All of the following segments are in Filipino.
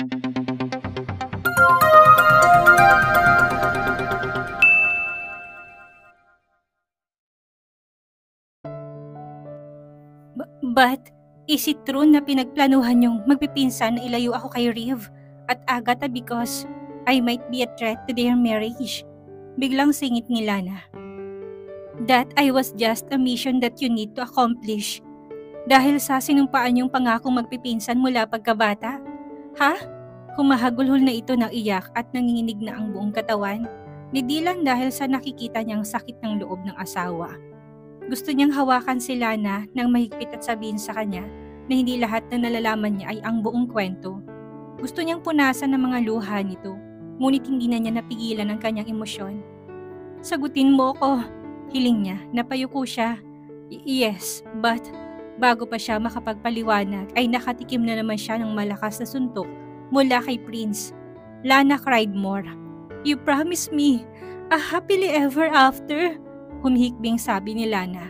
But, is it true na pinagplanuhan yung magpipinsan na ilayo ako kay Riv at Agatha because I might be a threat to their marriage? Biglang singit ni Lana. That I was just a mission that you need to accomplish. Dahil sa sinumpaan yung pangakong magpipinsan mula pagkabata? Ha? Humahagulhol na ito ng iyak at nanginginig na ang buong katawan. Ni Dylan dahil sa nakikita niyang sakit ng loob ng asawa. Gusto niyang hawakan si Lana nang mahigpit at sabihin sa kanya na hindi lahat na nalalaman niya ay ang buong kwento. Gusto niyang punasan ng mga luha nito, ngunit hindi na niya napigilan ang kanyang emosyon. Sagutin mo ko, hiling niya, napayuko siya. Yes, but bago pa siya makapagpaliwanag ay nakatikim na naman siya ng malakas na suntok mula kay Prince. Lana cried more. You promised me a happily ever after. Humihikbing sabi ni Lana.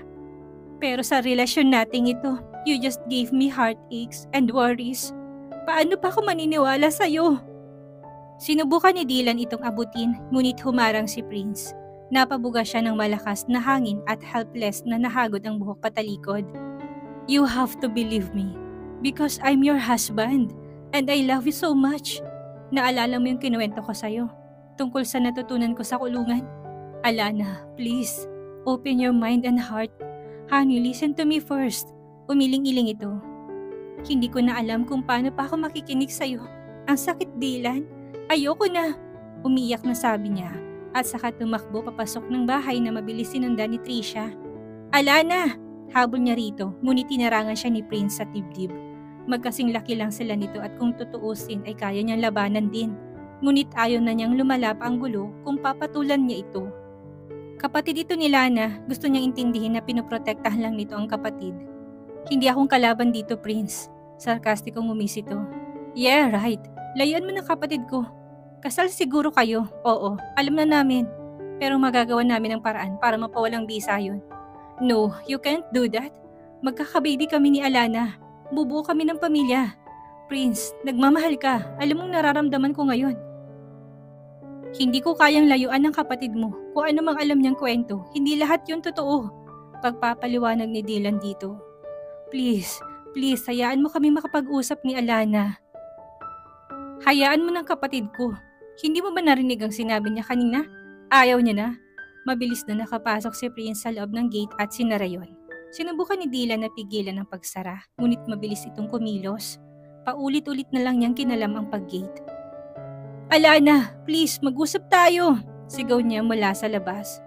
Pero sa relasyon nating ito, you just gave me heartaches and worries. Paano pa ako maniniwala sa'yo? Sinubukan ni Dylan itong abutin, ngunit humarang si Prince. Napabuga siya ng malakas na hangin at helpless na nahagod ang buhok patalikod. You have to believe me, because I'm your husband, and I love you so much. Naalala mo yung kinuwento ko sa'yo, tungkol sa natutunan ko sa kulungan? Alana, please. Open your mind and heart. Honey, listen to me first. Umiling-iling ito. Hindi ko na alam kung paano pa ako makikinig sa'yo. Ang sakit, Dylan. Ayoko na. Umiyak na sabi niya at saka tumakbo papasok ng bahay na mabilis sinundan ni Trisha. Alana! Habol niya rito, ngunit tinarangan siya ni Prince sa dibdib. Magkasing laki lang sila nito at kung tutuusin ay kaya niyang labanan din. Ngunit ayaw na niyang lumalap ang gulo kung papatulan niya ito. Kapatid ito ni Lana, gusto niyang intindihin na pinoprotektahan lang nito ang kapatid. Hindi akong kalaban dito, Prince. Sarkastikong umisito. Yeah, right. Layuan mo ng kapatid ko. Kasal siguro kayo. Oo, alam na namin. Pero magagawa namin ang paraan para mapawalang bisa yun. No, you can't do that. Magkakababy kami ni Alana. Bubuo kami ng pamilya. Prince, nagmamahal ka. Alam mong nararamdaman ko ngayon. Hindi ko kayang layuan ng kapatid mo. Kung ano mang alam niyang kwento, hindi lahat yun totoo. Pagpapaliwanag ni Dylan dito. Please, hayaan mo kami makapag-usap ni Alana. Hayaan mo ng kapatid ko. Hindi mo ba narinig ang sinabi niya kanina? Ayaw niya na. Mabilis na nakapasok si Prince sa loob ng gate at sinara yon. Sinubukan ni Dylan na pigilan ang pagsara, ngunit mabilis itong kumilos. Paulit-ulit na lang niyang kinalam ang pag-gate. Alana, please, mag-usap tayo, sigaw niya mula sa labas.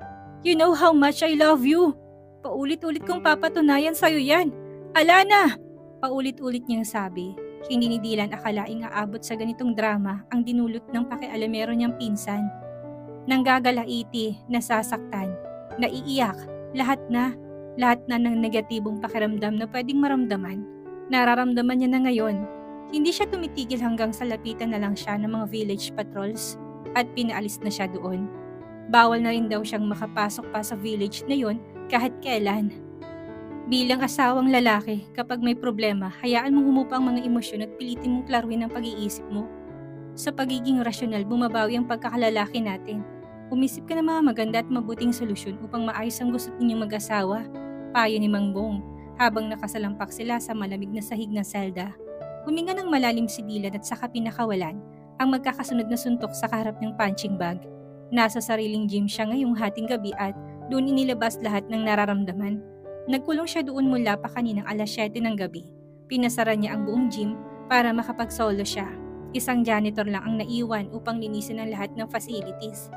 You know how much I love you. Paulit-ulit kong papatunayan sa'yo yan. Alana! Paulit-ulit niyang sabi. Hindi ni Dylan akalaing aabot sa ganitong drama ang dinulot ng pakialamero niyang pinsan. Nanggagalaiti, nasasaktan, naiiyak, lahat na ng negatibong pakiramdam na pwedeng maramdaman. Nararamdaman niya na ngayon. Hindi siya tumitigil hanggang sa lapitan na lang siya ng mga village patrols at pinaalis na siya doon. Bawal na rin daw siyang makapasok pa sa village na yon kahit kailan. Bilang asawang lalaki, kapag may problema, hayaan mong humupa ang mga emosyon at pilitin mong klaruin ang pag-iisip mo. Sa pagiging rasyonal, bumabawi ang pagkakalalaki natin. Umisip ka ng mga maganda at mabuting solusyon upang maayos ang gusto ninyong mag-asawa. Payo ni Mang Bong, habang nakasalampak sila sa malamig na sahig ng selda. Huminga ng malalim si Dylan at saka pinakawalan ang magkakasunod na suntok sa kaharap ng punching bag. Nasa sariling gym siya ngayong hating gabi at doon inilabas lahat ng nararamdaman. Nagkulong siya doon mula pa kaninang alas 7 ng gabi. Pinasara niya ang buong gym para makapag-solo siya. Isang janitor lang ang naiwan upang linisin ang lahat ng facilities.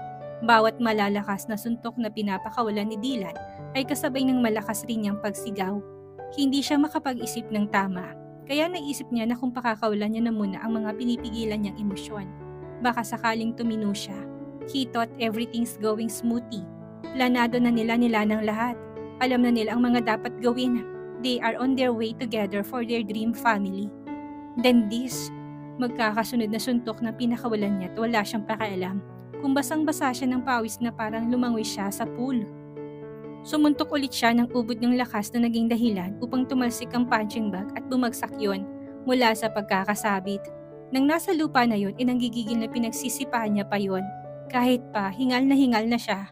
Bawat malalakas na suntok na pinapakawalan ni Dylan ay kasabay ng malakas rin niyang pagsigaw. Hindi siya makapag-isip ng tama. Kaya naisip niya na kung pakakawalan niya na muna ang mga pinipigilan niyang emosyon. Baka sakaling tumino siya. He thought everything's going smoothly. Planado na nila ng lahat. Alam na nila ang mga dapat gawin. They are on their way together for their dream family. Then this, magkakasunod na suntok na pinakawalan niya at wala siyang pakialam. Kung basang-basa siya ng pawis na parang lumangoy siya sa pool. Sumuntok ulit siya ng ubod ng lakas na naging dahilan upang tumalsik ang punching bag at bumagsak yon mula sa pagkakasabit. Nang nasa lupa na yun, nanggigigil na pinagsisipahan niya pa yun. Kahit pa, hingal na siya.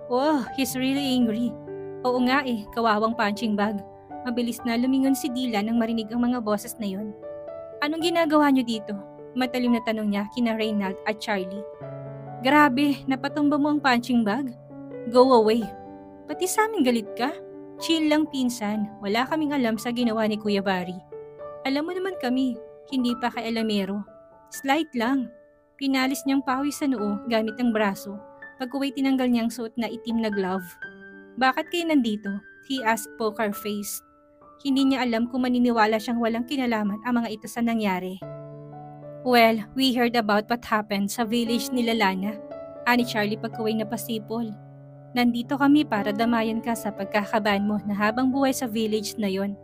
Oh, he's really angry. Oo nga kawawang punching bag. Mabilis na lumingon si Dylan nang marinig ang mga boses na yun. Anong ginagawa niyo dito? Matalim na tanong niya kina Reynald at Charlie. Grabe, napatumba mo ang punching bag? Go away. Pati sa amin galit ka? Chill lang pinsan, wala kaming alam sa ginawa ni Kuya Barry. Alam mo naman kami, hindi pa kay alamero. Slight lang. Pinalis niyang pawis sa noo gamit ang braso. Pag-uwi tinanggal niyang suot na itim na glove. Bakit kayo nandito? He asked poker face. Hindi niya alam kung maniniwala siyang walang kinalaman ang mga ito sa nangyari. Well, we heard about what happened sa village nila Lana. Ani Charlie pagkuway na pasipol. Nandito kami para damayan ka sa pagkakabahan mo na habang buhay sa village na yon.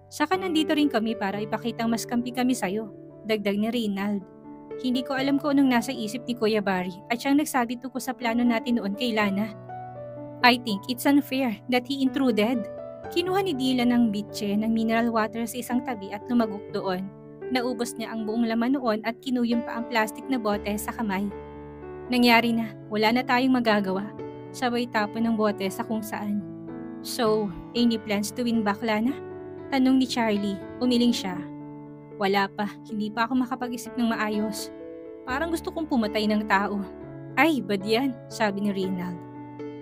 Saka nandito rin kami para ipakitang mas kampi kami sa'yo. Dagdag ni Reynald. Hindi ko alam kung anong nasa isip ni Kuya Barry at siyang nagsabi tungkol sa plano natin noon kay Lana. I think it's unfair that he intruded. Kinuha ni Dylan ng bitse ng mineral water sa isang tabi at lumagok doon. Naubos niya ang buong laman noon at kinuyom pa ang plastic na bote sa kamay. Nangyari na, wala na tayong magagawa. Sabay tapon ng bote sa kung saan. So, any plans to win back Lana? Tanong ni Charlie, umiling siya. Wala pa, hindi pa ako makapag-isip ng maayos. Parang gusto kong pumatay ng tao. Ay, bad yan, sabi ni Reynald.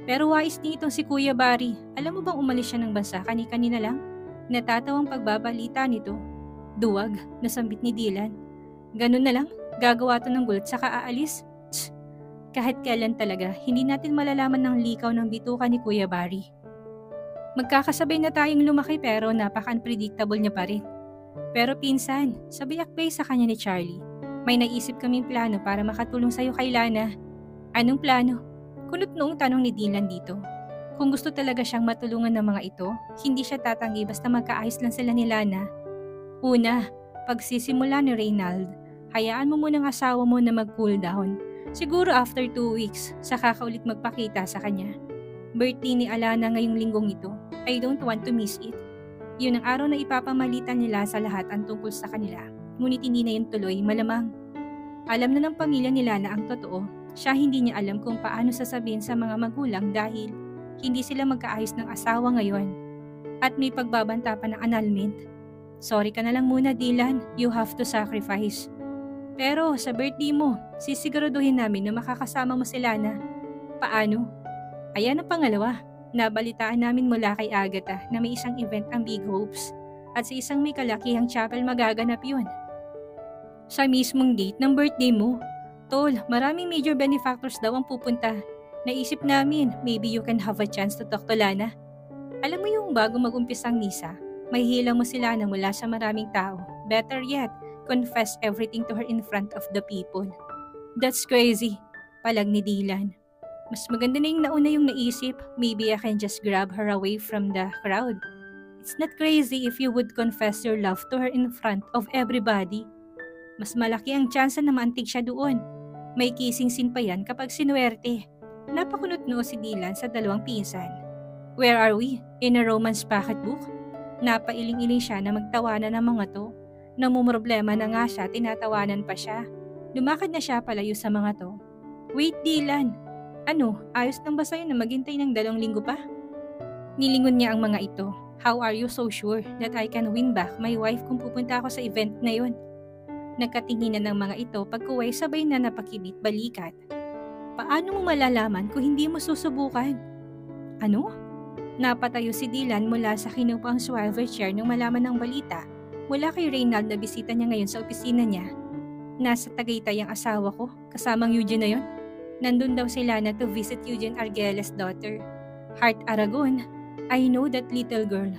Pero wais din itong si Kuya Barry. Alam mo bang umalis siya ng bansa kani-kanina lang? Natatawang pagbabalita nito. Duwag, nasambit ni Dylan. Ganun na lang, gagawa to ng gulat saka aalis? Tsk. Kahit kailan talaga, hindi natin malalaman ng likaw ng bituka ni Kuya Barry. Magkakasabay na tayong lumaki pero napaka-unpredictable niya pa rin. Pero pinsan, sabi akbay sa kanya ni Charlie. May naisip kaming plano para makatulong sa'yo kay Lana. Anong plano? Kunot noong tanong ni Dylan dito. Kung gusto talaga siyang matulungan ng mga ito, hindi siya tatanggi basta magkaayos lang sila ni Lana. Una, pagsisimula ni Reynald, hayaan mo munang asawa mo na mag-cool down. Siguro after 2 weeks, saka ka ulit magpakita sa kanya. Birthday ni Alana ngayong linggong ito. I don't want to miss it. Yun ang araw na ipapamalitan nila sa lahat ang tungkol sa kanila. Ngunit hindi na yun tuloy, malamang. Alam na ng pamilya ni Lana ang totoo. Siya hindi niya alam kung paano sasabihin sa mga magulang dahil hindi sila magkaayos ng asawa ngayon. At may pagbabanta pa ng annulment. Sorry ka na lang muna Dylan, you have to sacrifice. Pero sa birthday mo, sisiguraduhin namin na makakasama mo si Lana. Paano? Ayan ang pangalawa. Nabalitaan namin mula kay Agatha na may isang event ang Big Hopes at sa isang may kalakihang chapel magaganap yun. Sa mismong date ng birthday mo, Tol, maraming major benefactors daw ang pupunta. Naisip namin, maybe you can have a chance to talk to Lana. Alam mo yung bago mag-umpisang misa, may hilang mo si Lana mula sa maraming tao. Better yet, confess everything to her in front of the people. That's crazy, palag ni Dylan. Mas maganda na yung nauna yung naisip, maybe I can just grab her away from the crowd. It's not crazy if you would confess your love to her in front of everybody. Mas malaki ang tsansa na maantig siya doon. May kissing scene pa yan kapag sinuwerte. Napakunot noo si Dylan sa dalawang pinsan. Where are we? In a romance pocketbook? Napailing-iling siya na magtawanan ng mga to. Namumroblema na nga siya, tinatawanan pa siya. Lumakad na siya palayo sa mga to. Wait Dylan! Ano, ayos lang ba sa'yo na maghintay ng 2 linggo pa? Nilingon niya ang mga ito. How are you so sure that I can win back my wife kung pupunta ako sa event na yun? Nagkatinginan ng mga ito pagkuway sabay na napakibit balikat. Paano mo malalaman kung hindi mo susubukan? Ano? Napatayo si Dylan mula sa kinupang swivel chair nung malaman ng balita mula kay Reynald na bisita niya ngayon sa opisina niya. Nasa Tagaytay ang asawa ko, kasamang Eugene na yon. Nandun daw si Lana to visit Eugene Argela's daughter. Heart Aragon, I know that little girl.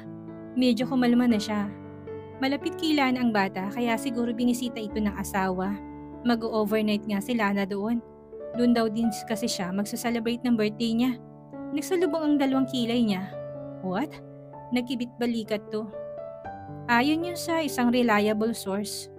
Medyo kumalma na siya. Malapit kay Lana ang bata kaya siguro binisita ito ng asawa. Mag-overnight nga si Lana doon. Doon daw din kasi siya magsa-celebrate ng birthday niya. Nagsalubong ang 2 kilay niya. What? Nagkibit balikat to. Ayon yun sa isang reliable source.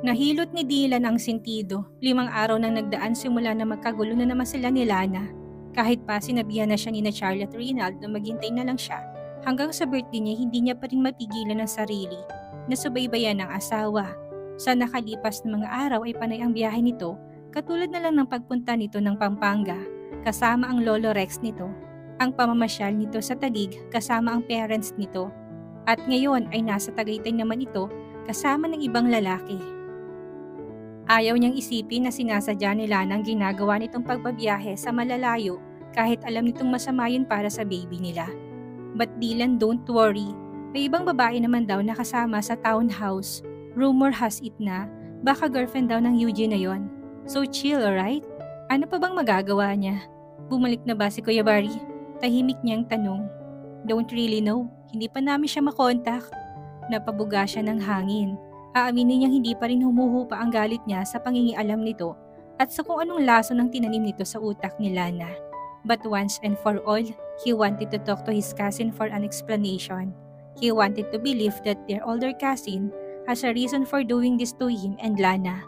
Nahilot ni Dylan ang sentido. 5 araw nang nagdaan simula na magkagulo na naman sila ni Lana. Kahit pa sinabihan na siya ni Charlie at Reynald na maghintay na lang siya. Hanggang sa birthday niya, hindi niya pa rin mapigilan ang sarili na subaybayan ng asawa. Sa nakalipas na mga araw ay panay ang biyahe nito, katulad na lang ng pagpunta nito ng Pampanga kasama ang Lolo Rex nito, ang pamamasyal nito sa Taguig kasama ang parents nito, at ngayon ay nasa Tagaytay naman ito kasama ng ibang lalaki. Ayaw niyang isipin na sinasadya ni Lana ang ginagawa nitong pagbabiyahe sa malalayo kahit alam nitong masama yun para sa baby nila. But Dylan, don't worry. May ibang babae naman daw na kasama sa townhouse. Rumor has it na baka girlfriend daw ng Eugene na yon. So chill, alright? Ano pa bang magagawa niya? Bumalik na ba si Kuya Barry? Tahimik niyang tanong. Don't really know. Hindi pa namin siya makontak. Napabuga siya ng hangin. Aaminin niyang hindi pa rin humuhupa ang galit niya sa pangingialam nito at sa kung anong laso ng tinanim nito sa utak ni Lana. But once and for all, he wanted to talk to his cousin for an explanation. He wanted to believe that their older cousin has a reason for doing this to him and Lana.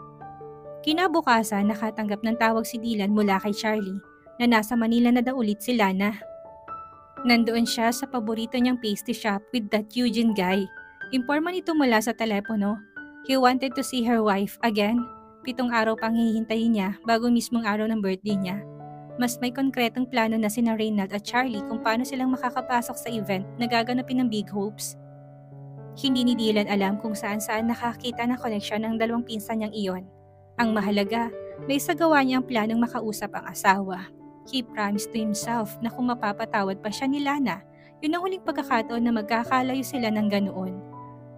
Kinabukasan, nakatanggap ng tawag si Dylan mula kay Charlie na nasa Manila na daw ulit si Lana. Nandoon siya sa paborito niyang pastry shop with that Eugene guy. Imporma nito mula sa telepono. He wanted to see her wife again. 7 araw pang hihintayin niya bago mismong araw ng birthday niya. Mas may konkretong plano na sina Reynald at Charlie kung paano silang makakapasok sa event na gaganapin ng Big Hopes. Hindi ni Dylan alam kung saan-saan nakakita ng koneksyon ng dalawang pinsan niyang iyon. Ang mahalaga, may sagawa niyang planong makausap ang asawa. He promised to himself na kung mapapatawad pa siya ni Lana, yun ang huling pagkakataon na magkakalayo sila ng ganoon.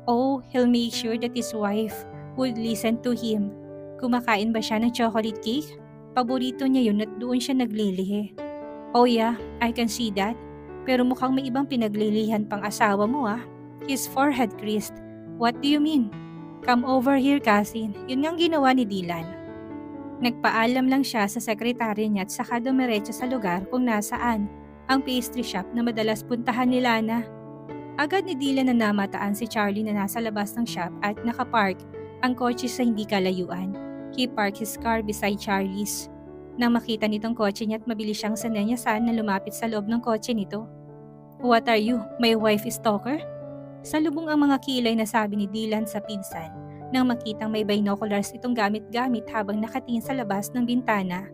Oh, he'll make sure that his wife would listen to him. Kumakain ba siya ng chocolate cake? Paborito niya yun at doon siya naglilihi. Oh yeah, I can see that. Pero mukhang may ibang pinaglilihan pang asawa mo ah. His forehead creased. What do you mean? Come over here, cousin. Yun nga ang ginawa ni Dylan. Nagpaalam lang siya sa sekretary niya at saka dumiretso sa lugar kung nasaan ang pastry shop na madalas puntahan ni Lana. Agad ni Dylan na namataan si Charlie na nasa labas ng shop at nakapark ang kotse sa hindi kalayuan. He parked his car beside Charlie's. Nang makita nitong kotse niya at mabilis siyang sanenyasan na lumapit sa loob ng kotse nito. What are you? My wife is stalker? Salubong ang mga kilay na sabi ni Dylan sa pinsan nang makitang may binoculars itong gamit-gamit habang nakatingin sa labas ng bintana.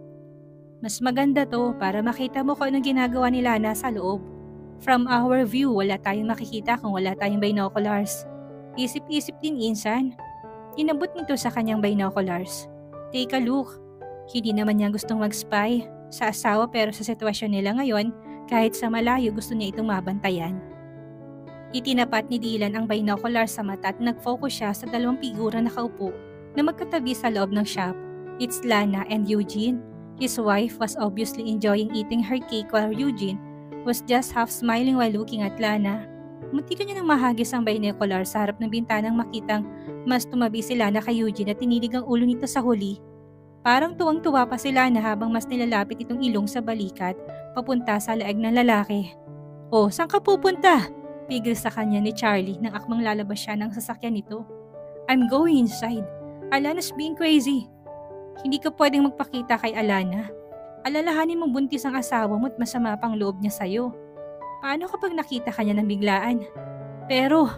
Mas maganda to para makita mo kung anong ginagawa ni Lana sa loob. From our view, wala tayong makikita kung wala tayong binoculars. Isip-isip din insan. Inabot nito sa kanyang binoculars. Take a look. Hindi naman niya gustong mag-spy sa asawa pero sa sitwasyon nila ngayon, kahit sa malayo gusto niya itong mabantayan. Itinapat ni Dylan ang binoculars sa mata at nag-focus siya sa dalawang figura na nakaupo na magkatabi sa loob ng shop. It's Lana and Eugene. His wife was obviously enjoying eating her cake while Eugene was just half smiling while looking at Lana. Munti ka niya nang mahagis ang binocular sa harap ng bintanang makitang mas tumabi si Lana kay Eugene at tinilig ang ulo nito sa huli. Parang tuwang-tuwa pa si Lana habang mas nilalapit itong ilong sa balikat papunta sa laeg ng lalaki. Oh, saan ka pupunta? Pigil sa kanya ni Charlie nang akmang lalabas siya ng sasakyan nito. I'm going inside. Alana's being crazy. Hindi ka pwedeng magpakita kay Alana. Alalahanin mong buntis ang asawa mo at masama pang loob niya sa'yo. Paano kapag nakita ka niya ng biglaan? Pero,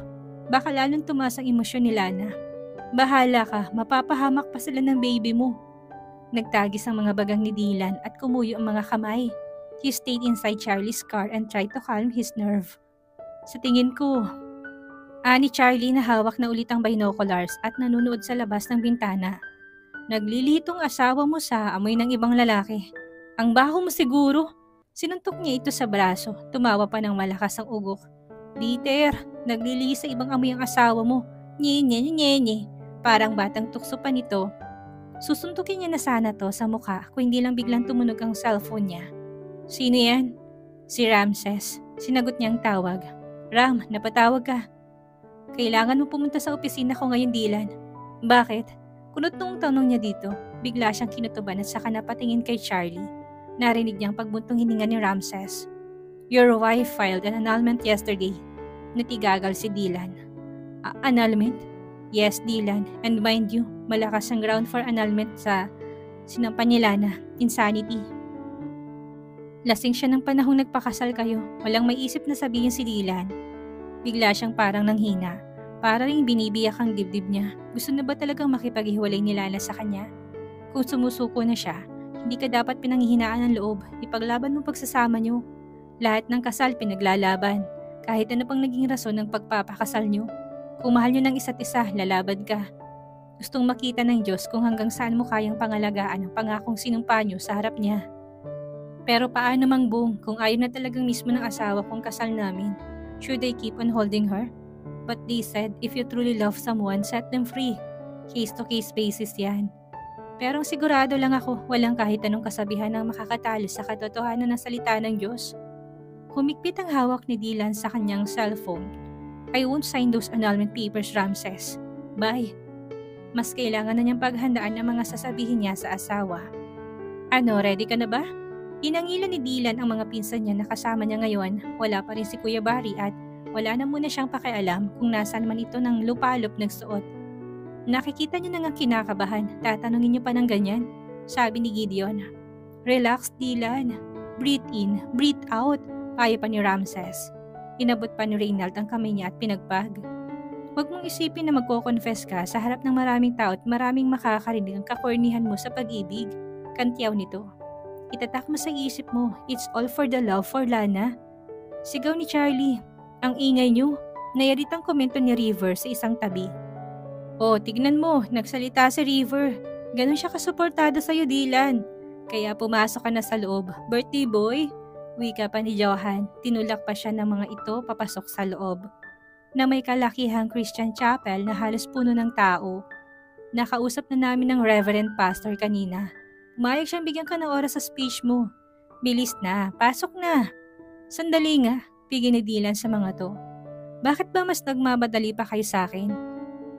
baka lalong tumaas ang emosyon ni Lana. Bahala ka, mapapahamak pa sila ng baby mo. Nagtagis ang mga bagang ni Dylan at kumuyo ang mga kamay. He stayed inside Charlie's car and tried to calm his nerve. Sa tingin ko, ani Charlie na hawak na ulit ang binoculars at nanunood sa labas ng bintana. Naglilitong asawa mo sa amoy ng ibang lalaki. Ang baho mo siguro. Sinuntok niya ito sa braso. Tumawa pa ng malakas ang ugok. Dieter, naglilihi sa ibang amoy ang asawa mo. Nye. Parang batang tukso pa nito. Susuntukin niya na sana to sa mukha kung hindi lang biglang tumunog ang cellphone niya. Sino yan? Si Ramses. Sinagot niyang tawag. Ram, napatawag ka. Kailangan mo pumunta sa opisina ko ngayon, Dylan. Bakit? Kunot noong tanong niya dito. Bigla siyang kinutuban at saka napatingin kay Charlie. Narinig niyang pagbuntong hininga ni Ramses. Your wife filed an annulment yesterday. Natigagal si Dylan. Annulment? Yes, Dylan. And mind you, malakas ang ground for annulment sa sinampan ni Lana. Insanity. Lasing siya ng panahong nagpakasal kayo. Walang may isip na sabihin si Dylan. Bigla siyang parang nanghina. Para rin binibiyak ang dibdib niya. Gusto na ba talagang makipaghiwalay ni Lana sa kanya? Kung sumusuko na siya, hindi ka dapat pinanghihinaan ng loob. Ipaglaban mo pagsasama niyo. Lahat ng kasal pinaglalaban. Kahit ano pang naging rason ng pagpapakasal niyo. Kung mahal niyo ng isa't isa, lalaban ka. Gustong makita ng Diyos kung hanggang saan mo kayang pangalagaan ang pangakong sinumpa niyo sa harap niya. Pero paano mang Bong kung ayaw na talagang mismo ng asawa kong kasal namin? Should I keep on holding her? But they said, if you truly love someone, set them free. Case-to-case basis yan. Pero sigurado lang ako, walang kahit anong kasabihan ang makakatalo sa katotohanan ng salita ng Diyos. Humigpit ang hawak ni Dylan sa kanyang cellphone. I won't sign those annulment papers, Ramses. Bye. Mas kailangan na niyang paghandaan ang mga sasabihin niya sa asawa. Ano, ready ka na ba? Inangilan ni Dylan ang mga pinsan niya na kasama niya ngayon. Wala pa rin si Kuya Barry at wala na muna siyang pakialam kung nasaan man ito ng lupalop nagsuot. Nakikita niyo na nga kinakabahan, tatanungin niyo pa ng ganyan, sabi ni Gideon. Relax Dylan, breathe in, breathe out, payo pa ni Ramses. Inabot pa ni Reynald ang kamay niya at pinagpag. Huwag mong isipin na magko-confess ka sa harap ng maraming tao at maraming makakarinig ang kakornihan mo sa pag-ibig, kantyaw nito. Itatak mo sa isip mo, it's all for the love for Lana. Sigaw ni Charlie. Ang ingay niyo, nayaritang komento ni River sa isang tabi. Oh, tignan mo, nagsalita si River. Ganon siya kasuportado sa'yo, Dylan. Kaya pumasok ka na sa loob. Birthday boy? Wika pa ni Johan. Tinulak pa siya ng mga ito papasok sa loob. Na may kalakihang Christian chapel na halos puno ng tao. Nakausap na namin ng Reverend Pastor kanina. Umayag siyang bigyan ka ng oras sa speech mo. Bilis na, pasok na. Sandali nga. Pigil ni Dylan sa mga to. Bakit ba mas nagmamadali pa kayo sa akin?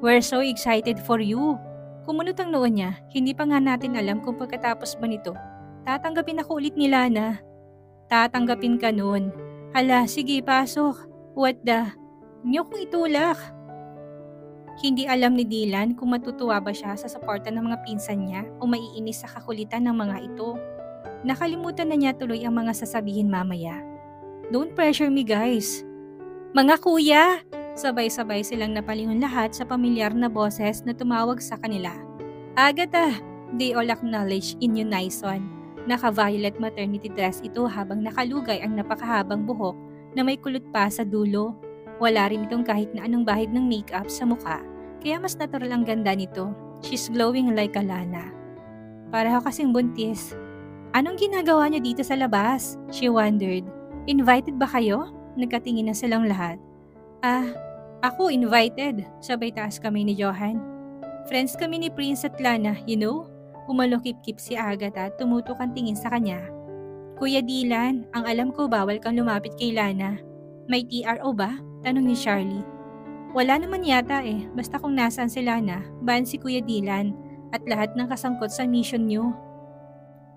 We're so excited for you. Kumunot ang noon niya, hindi pa nga natin alam kung pagkatapos ba nito. Tatanggapin ako ulit ni Lana. Tatanggapin ka noon. Hala, sige pasok. What the? Niyo kong itulak. Hindi alam ni Dylan kung matutuwa ba siya sa suporta ng mga pinsan niya o maiinis sa kakulitan ng mga ito. Nakalimutan na niya tuloy ang mga sasabihin mamaya. Don't pressure me guys. Mga kuya! Sabay-sabay silang napalingon lahat sa pamilyar na boses na tumawag sa kanila. Agatha! They all acknowledge in unison. Naka-violet maternity dress ito habang nakalugay ang napakahabang buhok na may kulot pa sa dulo. Wala rin itong kahit na anong bahid ng makeup sa muka, kaya mas natural ang ganda nito. She's glowing like a Lana. Pareho kasing buntis. Anong ginagawa niyo dito sa labas? She wondered. Invited ba kayo? Nagkatingin na silang lahat. Ako invited. Sabay taas kami ni Johan. Friends kami ni Prince at Lana, you know? Umalokip-kip si Agatha at tumutok ang tingin sa kanya. Kuya Dylan, ang alam ko bawal kang lumapit kay Lana. May TRO ba? Tanong ni Charlie. Wala naman yata basta kung nasaan si Lana, ban si Kuya Dylan at lahat ng kasangkot sa mission niyo.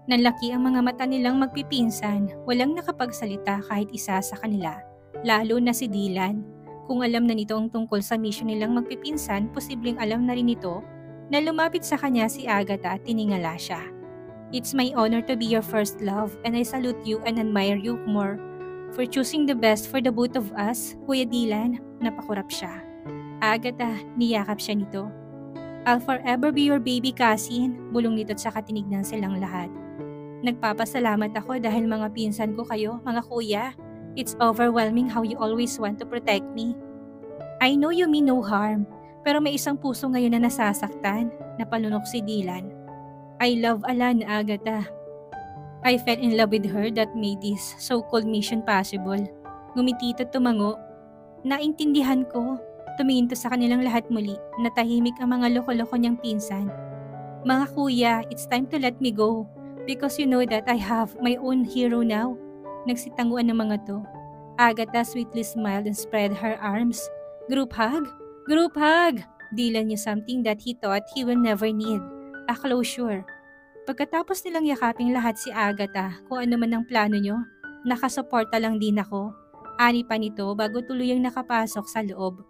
Nanlaki ang mga mata nilang magpipinsan, walang nakapagsalita kahit isa sa kanila, lalo na si Dylan. Kung alam na nito ang tungkol sa mission nilang magpipinsan, posibleng alam na rin nito na lumapit sa kanya si Agatha at tiningala siya. It's my honor to be your first love and I salute you and admire you more for choosing the best for the both of us, Kuya Dylan. Napakurap siya. Agatha, niyakap siya nito. I'll forever be your baby cousin, bulong nito't saka tinignan silang lahat. Nagpapasalamat ako dahil mga pinsan ko kayo, mga kuya. It's overwhelming how you always want to protect me. I know you mean no harm, pero may isang puso ngayon na nasasaktan, napalunok si Dylan. I love Alan, Agatha. I fell in love with her that made this so-called mission possible. Ngumiti at tumango. Naintindihan ko. Tumingin to sa kanilang lahat muli, natahimik ang mga loko-loko niyang pinsan. Mga kuya, it's time to let me go. Because you know that I have my own hero now. Nagsitanguan ng mga to. Agatha sweetly smiled and spread her arms. Group hug? Group hug! Dylan knew something that he thought he will never need. A closure. Pagkatapos nilang yakaping lahat si Agatha, kung ano man ang plano nyo, nakasuporta lang din ako. Ani pa nito bago tuluyang nakapasok sa loob.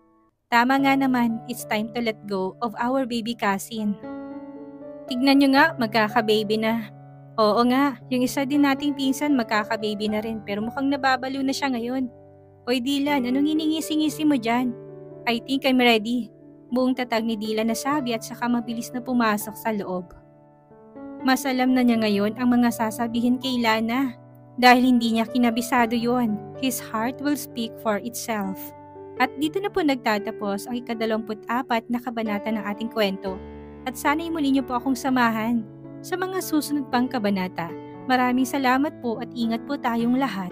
Tama nga naman, it's time to let go of our baby cousin. Tignan nyo nga, magkaka-baby na. Oo nga, yung isa din nating pinsan magkaka-baby na rin pero mukhang nababaliw na siya ngayon. Oy Dylan, anong hiningisi-ngisi mo dyan? I think I'm ready. Buong tatag ni Dylan na sabi at saka mabilis na pumasok sa loob. Mas alam na niya ngayon ang mga sasabihin kay Lana. Dahil hindi niya kinabisado yon, his heart will speak for itself. At dito na po nagtatapos ang ika-24 na kabanata ng ating kwento. At sana'y muli niyo po akong samahan sa mga susunod pang kabanata. Maraming salamat po at ingat po tayong lahat.